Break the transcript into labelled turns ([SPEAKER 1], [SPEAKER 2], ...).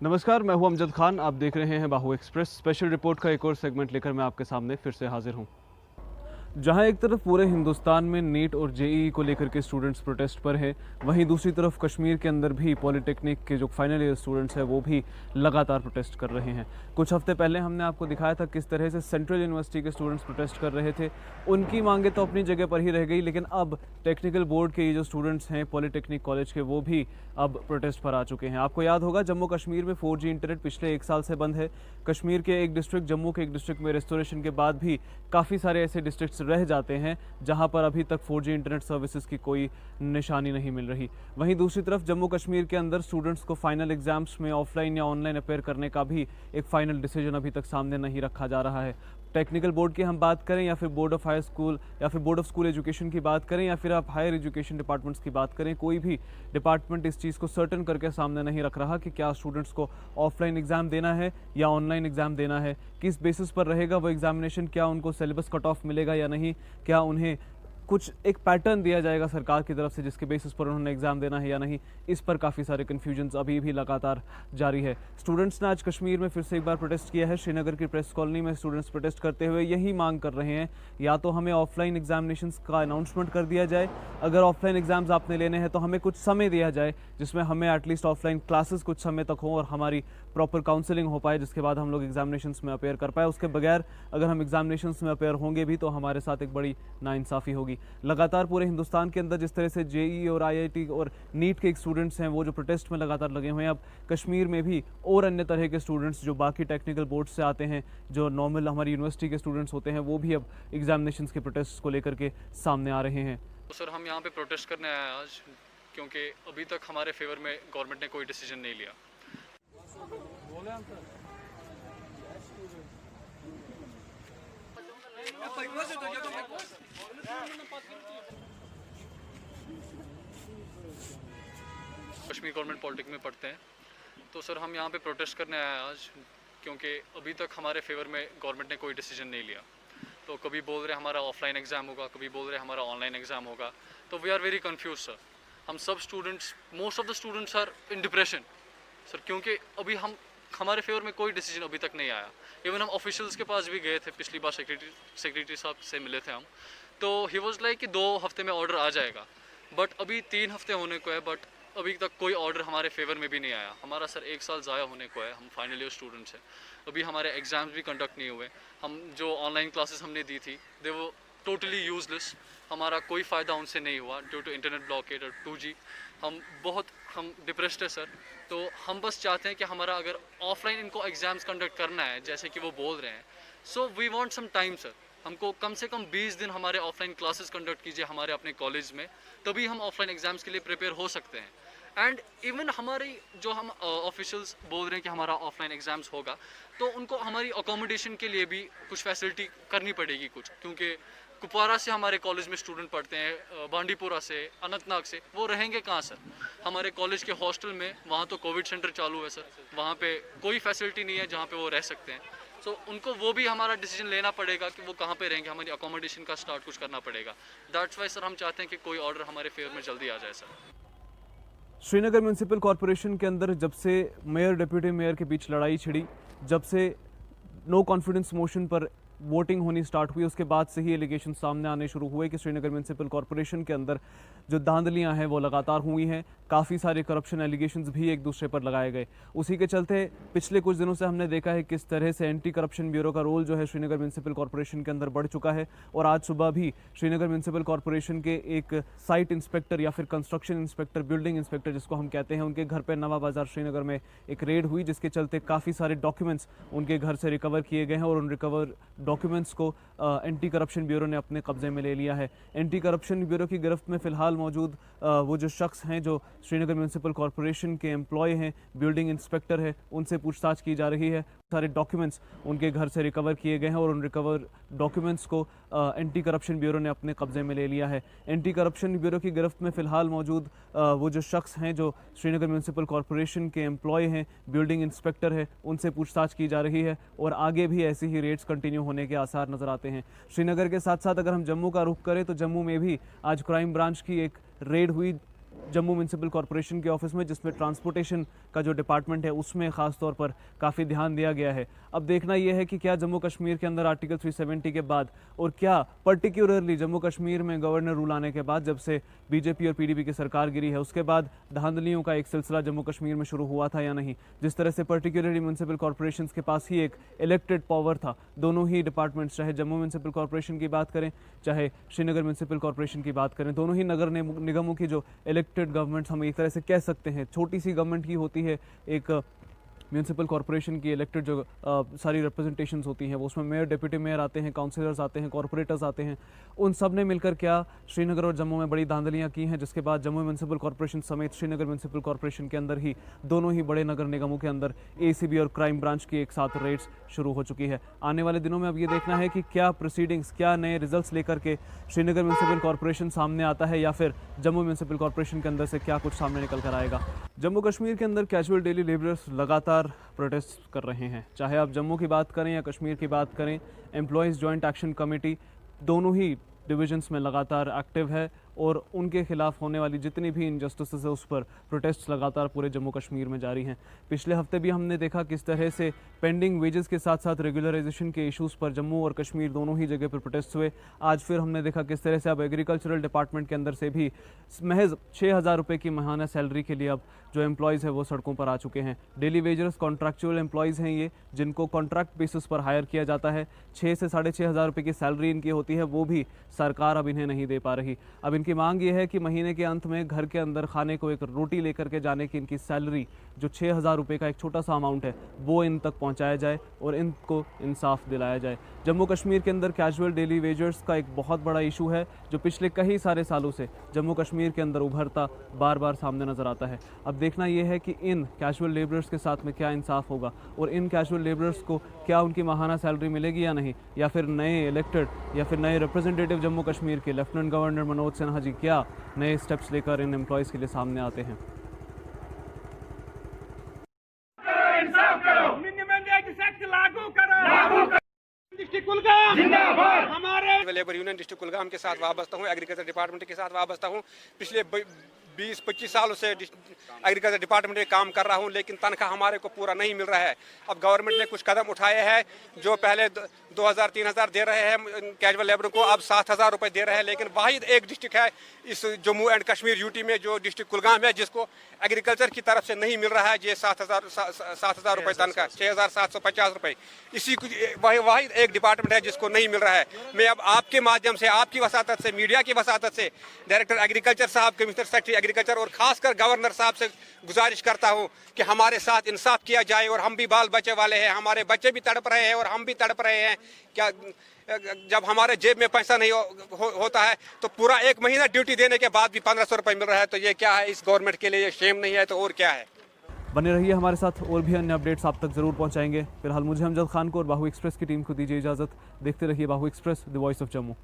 [SPEAKER 1] नमस्कार, मैं हूं अमजद खान। आप देख रहे हैं बाहु एक्सप्रेस स्पेशल रिपोर्ट का एक और सेगमेंट लेकर मैं आपके सामने फिर से हाजिर हूं। जहां एक तरफ पूरे हिंदुस्तान में नीट और जेईई को लेकर के स्टूडेंट्स प्रोटेस्ट पर है, वहीं दूसरी तरफ कश्मीर के अंदर भी पॉलिटेक्निक के जो फाइनल ईयर स्टूडेंट्स हैं वो भी लगातार प्रोटेस्ट कर रहे हैं। कुछ हफ्ते पहले हमने आपको दिखाया था किस तरह से सेंट्रल यूनिवर्सिटी के स्टूडेंट्स प्रोटेस्ट कर रहे थे। उनकी मांगे तो अपनी जगह पर ही रह गई, लेकिन अब टेक्निकल बोर्ड के ये जो स्टूडेंट्स हैं पॉलिटेक्निक कॉलेज के, वो भी अब प्रोटेस्ट पर आ चुके हैं। आपको याद होगा जम्मू कश्मीर में 4G इंटरनेट पिछले 1 साल से बंद है। कश्मीर के एक डिस्ट्रिक्ट, जम्मू के एक डिस्ट्रिक्ट में रेस्टोरेशन के बाद भी काफ़ी सारे ऐसे डिस्ट्रिक्ट्स रह जाते हैं जहां पर अभी तक 4G इंटरनेट सर्विसेज की कोई निशानी नहीं मिल रही। वहीं दूसरी तरफ जम्मू कश्मीर के अंदर स्टूडेंट्स को फाइनल एग्जाम्स में ऑफलाइन या ऑनलाइन अपेयर करने का भी एक फाइनल डिसीजन अभी तक सामने नहीं रखा जा रहा है। टेक्निकल बोर्ड की हम बात करें या फिर बोर्ड ऑफ हाई स्कूल या फिर बोर्ड ऑफ स्कूल एजुकेशन की बात करें या फिर आप हायर एजुकेशन डिपार्टमेंट्स की बात करें, कोई भी डिपार्टमेंट इस चीज़ को सर्टन करके सामने नहीं रख रहा कि क्या स्टूडेंट्स को ऑफलाइन एग्जाम देना है या ऑनलाइन एग्जाम देना है, किस बेसिस पर रहेगा वो एग्जामिनेशन, क्या उनको सिलेबस कट ऑफ मिलेगा या नहीं, क्या उन्हें कुछ एक पैटर्न दिया जाएगा सरकार की तरफ से जिसके बेसिस पर उन्होंने एग्ज़ाम देना है या नहीं। इस पर काफ़ी सारे कन्फ्यूजन्स अभी भी लगातार जारी है। स्टूडेंट्स ने आज कश्मीर में फिर से एक बार प्रोटेस्ट किया है। श्रीनगर की प्रेस कॉलोनी में स्टूडेंट्स प्रोटेस्ट करते हुए यही मांग कर रहे हैं, या तो हमें ऑफलाइन एग्जामिनेशंस का अनाउंसमेंट कर दिया जाए, अगर ऑफलाइन एग्जाम्स आपने लेने हैं तो हमें कुछ समय दिया जाए जिसमें हमें एटलीस्ट ऑफलाइन क्लासेस कुछ समय तक हो और हमारी प्रॉपर काउंसलिंग हो पाए, जिसके बाद हम लोग एग्जामिनेशंस में अपेयर कर पाए। उसके बगैर अगर हम एग्जामिनेशंस में अपेयर होंगे भी तो हमारे साथ एक बड़ी नाइंसाफ़ी होगी। लगातार पूरे हिंदुस्तान के अंदर जिस तरह से जेईई और आईआईटी और नीट के स्टूडेंट्स हैं वो जो प्रोटेस्ट में लगातार लगे हुए हैं, अब कश्मीर में भी और अन्य तरह के स्टूडेंट्स जो बाकी टेक्निकल बोर्ड से आते हैं, जो नॉर्मल हमारी यूनिवर्सिटी के स्टूडेंट्स होते हैं, वो भी अब एग्जामिनेशंस के प्रोटेस्ट को लेकर के सामने आ रहे हैं।
[SPEAKER 2] तो सर हम यहाँ पे प्रोटेस्ट करने आए हैं आज, क्योंकि अभी तक हमारे फेवर में गवर्नमेंट ने कोई डिसीजन नहीं लिया। कश्मीर गवर्नमेंट पॉलिटिक्स में पढ़ते हैं, तो सर हम यहाँ पे प्रोटेस्ट करने आए हैं आज, क्योंकि अभी तक हमारे फेवर में गवर्नमेंट ने कोई डिसीजन नहीं लिया। तो कभी बोल रहे हमारा ऑफलाइन एग्ज़ाम होगा, कभी बोल रहे हमारा ऑनलाइन एग्ज़ाम होगा। तो we are very confuse sir. हम सब students, most of the students are in depression sir, क्योंकि अभी हमारे फेवर में कोई डिसीजन अभी तक नहीं आया। इवन हम ऑफिशियल्स के पास भी गए थे, पिछली बार सेक्रेटरी साहब से मिले थे हम, तो ही वॉज लाइक कि 2 हफ्ते में ऑर्डर आ जाएगा, बट अभी 3 हफ्ते होने को है, बट अभी तक कोई ऑर्डर हमारे फेवर में भी नहीं आया। हमारा सर 1 साल ज़ाया होने को है। हम फाइनल ईयर स्टूडेंट्स हैं, अभी हमारे एग्ज़ाम्स भी कंडक्ट नहीं हुए। हम जो ऑनलाइन क्लासेस हमने दी थी दे वो टोटली यूजलेस। हमारा कोई फ़ायदा उनसे नहीं हुआ ड्यू टू इंटरनेट ब्लॉकेड और 2G। हम डिप्रेस्ड है सर। तो हम बस चाहते हैं कि हमारा अगर ऑफलाइन इनको एग्ज़ाम्स कंडक्ट करना है जैसे कि वो बोल रहे हैं, so we want some time sir. हमको कम से कम 20 दिन हमारे ऑफलाइन क्लासेस कंडक्ट कीजिए हमारे अपने कॉलेज में, तभी हम ऑफलाइन एग्ज़ाम्स के लिए प्रिपेयर हो सकते हैं। एंड इवन हमारी जो हम ऑफिशियल्स बोल रहे हैं कि हमारा ऑफलाइन एग्ज़ाम्स होगा, तो उनको हमारी अकोमोडेशन के लिए भी कुछ फैसिलिटी करनी पड़ेगी कुछ, क्योंकि कुपवारा से हमारे कॉलेज में स्टूडेंट पढ़ते हैं, बांडीपुरा से, अनंतनाग से, वो रहेंगे कहाँ सर? हमारे कॉलेज के हॉस्टल में, वहाँ तो कोविड सेंटर चालू है सर, वहाँ पे कोई फैसिलिटी नहीं है जहाँ पे वो रह सकते हैं। सो उनको वो भी हमारा डिसीजन लेना पड़ेगा कि वो कहाँ पे रहेंगे, हमारी अकोमोडेशन का स्टार्ट कुछ करना पड़ेगा। दैट्स वाई सर हम चाहते हैं कि कोई ऑर्डर हमारे फेवर में जल्दी आ जाए सर।
[SPEAKER 1] श्रीनगर म्यूनसिपल कॉरपोरेशन के अंदर जब से मेयर डिप्यूटी मेयर के बीच लड़ाई छिड़ी, जब से नो कॉन्फिडेंस मोशन पर वोटिंग होनी स्टार्ट हुई, उसके बाद से ही एलिगेशन सामने आने शुरू हुए कि श्रीनगर म्यूनसिपल कॉरपोरेशन के अंदर जो धांधलियां हैं वो लगातार हुई हैं। काफ़ी सारे करप्शन एलिगेशंस भी एक दूसरे पर लगाए गए। उसी के चलते पिछले कुछ दिनों से हमने देखा है किस तरह से एंटी करप्शन ब्यूरो का रोल जो है श्रीनगर म्यूनसिपल कॉरपोरेशन के अंदर बढ़ चुका है। और आज सुबह भी श्रीनगर म्यूनसिपल कॉरपोरेशन के एक साइट इंस्पेक्टर या फिर कंस्ट्रक्शन इंस्पेक्टर, बिल्डिंग इंस्पेक्टर जिसको हम कहते हैं, उनके घर पर नवा बाजार श्रीनगर में एक रेड हुई, जिसके चलते काफ़ी सारे डॉक्यूमेंट्स उनके घर से रिकवर किए गए हैं और उन रिकवर डॉक्यूमेंट्स को एंटी करप्शन ब्यूरो ने अपने कब्जे में ले लिया है। एंटी करप्शन ब्यूरो की गिरफ्त में फिलहाल मौजूद वो जो शख्स हैं जो श्रीनगर म्यूनसिपल कॉरपोरेशन के एम्प्लॉय हैं, बिल्डिंग इंस्पेक्टर है, उनसे पूछताछ की जा रही है। सारे डॉक्यूमेंट्स उनके घर से रिकवर किए गए हैं और उन रिकवर डॉक्यूमेंट्स को एंटी करप्शन ब्यूरो ने अपने कब्जे में ले लिया है। एंटी करप्शन ब्यूरो की गिरफ्त में फिलहाल मौजूद वो जो शख्स हैं जो श्रीनगर म्यूनसिपल कॉरपोरेशन के एम्प्लॉय हैं, बिल्डिंग इंस्पेक्टर है, उनसे पूछताछ की जा रही है और आगे भी ऐसी ही रेड्स कंटिन्यू होने के आसार नजर आते हैं। श्रीनगर के साथ साथ अगर हम जम्मू का रुख करें तो जम्मू में भी आज क्राइम ब्रांच की एक रेड हुई जम्मू म्यूनसिपल कॉरपोरेशन के ऑफिस में, जिसमें ट्रांसपोर्टेशन का जो डिपार्टमेंट है उसमें ख़ास तौर पर काफ़ी ध्यान दिया गया है। अब देखना यह है कि क्या जम्मू कश्मीर के अंदर आर्टिकल 370 के बाद और क्या पर्टिकुलरली जम्मू कश्मीर में गवर्नर रूल आने के बाद, जब से बीजेपी और पीडीपी की सरकार गिरी है, उसके बाद धांधलियों का एक सिलसिला जम्मू कश्मीर में शुरू हुआ था या नहीं। जिस तरह से पर्टिकुलरली म्यूनसिपल कॉरपोरेशन के पास ही एक इलेक्टेड पावर था, दोनों ही डिपार्टमेंट्स, चाहे जम्मू म्यूनसिपल कॉरपोरेशन की बात करें चाहे श्रीनगर म्यूनसिपल कॉरपोरेशन की बात करें, दोनों ही नगर निगमों की जो इलेक्टेड गवर्नमेंट्स, हम एक तरह से कह सकते हैं छोटी सी गवर्नमेंट की होती है। एक म्यूनसिपल कॉरपोरेशन की इलेक्टेड जो सारी रिप्रेजेंटेशंस होती हैं वो, उसमें मेयर, डिप्टी मेयर आते हैं, काउंसिलर्स आते हैं, कॉरपोरेटर्स आते हैं। उन सब ने मिलकर क्या श्रीनगर और जम्मू में बड़ी धांधलियां की हैं, जिसके बाद जम्मू म्यूनसिपल कॉरपोरेशन समेत श्रीनगर म्यूनसिपल कॉरपोरेशन के अंदर ही दोनों ही बड़े नगर निगमों के अंदर एसीबी और क्राइम ब्रांच की एक साथ रेड्स शुरू हो चुकी है। आने वाले दिनों में अब ये देखना है कि क्या प्रोसीडिंग्स, क्या नए रिजल्ट्स लेकर के श्रीनगर म्यूनसिपल कॉरपोरेशन सामने आता है, या फिर जम्मू म्यूनसिपल कॉरपोरेशन के अंदर से क्या कुछ सामने निकल कर आएगा। जम्मू कश्मीर के अंदर कैजुअल डेली लेबरर्स लगातार प्रोटेस्ट कर रहे हैं, चाहे आप जम्मू की बात करें या कश्मीर की बात करें। एम्प्लॉयज़ जॉइंट एक्शन कमेटी दोनों ही डिविजन्स में लगातार एक्टिव है और उनके खिलाफ होने वाली जितनी भी इनजस्टिसेस है उस पर प्रोटेस्ट लगातार पूरे जम्मू कश्मीर में जारी हैं। पिछले हफ्ते भी हमने देखा किस तरह से पेंडिंग वेजेस के साथ साथ रेगुलराइजेशन के इश्यूज़ पर जम्मू और कश्मीर दोनों ही जगह पर प्रोटेस्ट हुए। आज फिर हमने देखा किस तरह से अब एग्रीकल्चरल डिपार्टमेंट के अंदर से भी महज 6,000 रुपये की माहाना सैलरी के लिए अब जो एम्प्लॉयज़ है वो सड़कों पर आ चुके हैं। डेली वेजर्स कॉन्ट्रैक्चुअल एम्प्लॉयज़ हैं ये, जिनको कॉन्ट्रैक्ट बेसिस पर हायर किया जाता है। 6 से 6,500 रुपये की सैलरी इनकी होती है, वो भी सरकार अब इन्हें नहीं दे पा रही। अब इनकी मांग ये है कि महीने के अंत में घर के अंदर खाने को एक रोटी लेकर के जाने की इनकी सैलरी, जो 6,000 रुपये का एक छोटा सा अमाउंट है, वो इन तक पहुंचाया जाए और इनको इंसाफ दिलाया जाए। जम्मू कश्मीर के अंदर कैजुअल डेली वेजर्स का एक बहुत बड़ा इशू है, जो पिछले कई सारे सालों से जम्मू कश्मीर के अंदर उभरता बार बार सामने नज़र आता है। अब देखना यह है कि इन कैजुअल लेबरर्स के साथ में क्या इंसाफ होगा और इन कैजुअल लेबरर्स को क्या उनकी माहाना सैलरी मिलेगी या नहीं, या फिर नए इलेक्टेड या फिर नए रिप्रेजेंटेटिव जम्मू कश्मीर के लेफ्टिनेंट गवर्नर मनोज सिन्हा जी क्या नए स्टेप्स लेकर इन एम्प्लॉयज़ के लिए सामने आते हैं।
[SPEAKER 3] लेबर यूनियन डिस्ट्रिक्ट कुलगाम के साथ वाबस्ता हूँ, एग्रीकल्चर डिपार्टमेंट के साथ वाबस्ता हूँ। पिछले 20-25 सालों से एग्रीकल्चर डिपार्टमेंट में काम कर रहा हूँ, लेकिन तनख्वाह हमारे को पूरा नहीं मिल रहा है। अब गवर्नमेंट ने कुछ कदम उठाए हैं, जो पहले 2,000-3,000 दे रहे हैं कैजुअल लेबर को, अब 7,000 रुपये दे रहे हैं। लेकिन वाहिद एक डिस्ट्रिक्ट है इस जम्मू एंड कश्मीर यूटी में, जो डिस्ट्रिक्ट कुलगाम है, जिसको एग्रीकल्चर की तरफ से नहीं मिल रहा है ये 7,000 रुपये तनख्वाह, 6,750 रुपये। इसी वाहिद एक डिपार्टमेंट है जिसको नहीं मिल रहा है। मैं अब आपके माध्यम से, आपकी वसातत से, मीडिया की वसातत से डायरेक्टर एग्रीकल्चर साहब, कमिश्नर सेक्रेटरी एग्रीकल्चर और खासकर गवर्नर साहब से गुजारिश करता हूं कि हमारे साथ इंसाफ किया जाए। और हम भी बाल बच्चे वाले हैं, हमारे बच्चे भी तड़प रहे हैं और हम भी तड़प रहे हैं। क्या जब हमारे जेब में पैसा नहीं होता है तो पूरा 1 महीना ड्यूटी देने के बाद भी 1,500 रुपये मिल रहा है, तो ये क्या है? इस गवर्नमेंट के लिए ये शेम नहीं है तो और क्या है?
[SPEAKER 1] बने रहिए हमारे साथ, और भी अन्य अपडेट्स आप तक जरूर पहुंचाएंगे। फिलहाल मुझे अमजद खान को और बाहू एक्सप्रेस की टीम को दीजिए इजाज़त। देखते रहिए Bahu express, the voice of Jammu.